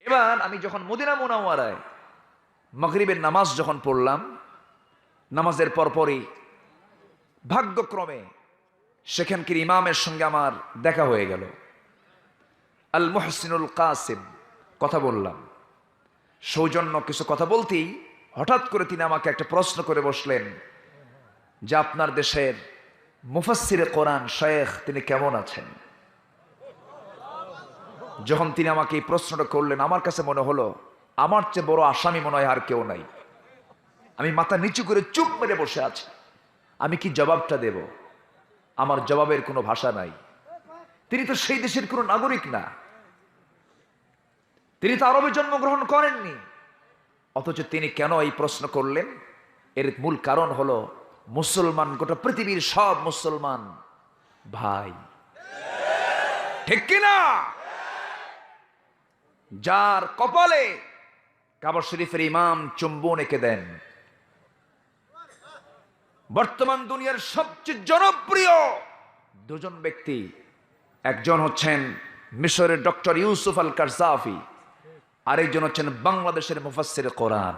এবার আমি যখন মদিনা মুনাওয়ারায় মাগরিবের নামাজ যখন পড়লাম, নামাজের পরপরই ভাগ্যক্রমে সেখানকার ইমামের সঙ্গে আমার দেখা হয়ে গেল। আল মুহসিনুল কাসিম, কথা বললাম, সৌজন্য কিছু কথা বলতেই হঠাৎ করে তিনি আমাকে একটা প্রশ্ন করে বসলেন যে আপনার দেশের মুফাসসিরে কোরআন শেখ তিনি কেমন আছেন। যখন তিনি আমাকে এই প্রশ্নটা করলেন, আমার কাছে মনে হলো আমার চেয়ে বড় আসামি মনে হয় আর কেউ নাই। আমি মাথা নিচু করে চুপ মেরে বসে আছি। আমি কি জবাবটা দেব? আমার জবাবের কোনো ভাষা নাই। তিনি তো সেই দেশের কোনো নাগরিক না, তিনি তো আরবে জন্মগ্রহণ করেননি, অথচ তিনি কেন এই প্রশ্ন করলেন? এর মূল কারণ হলো মুসলমান, গোটা পৃথিবীর সব মুসলমান ভাই, ঠিক কিনা? যার কপালে কাবা শরীফের ইমাম চুম্বন এঁকে দেন, বর্তমান দুনিয়ার সবচেয়ে জনপ্রিয় দুজন ব্যক্তি, একজন হচ্ছেন মিশরের ডক্টর ইউসুফ আল কারজাফি, আরেকজন হচ্ছেন বাংলাদেশের মুফাসসিরে কোরআন।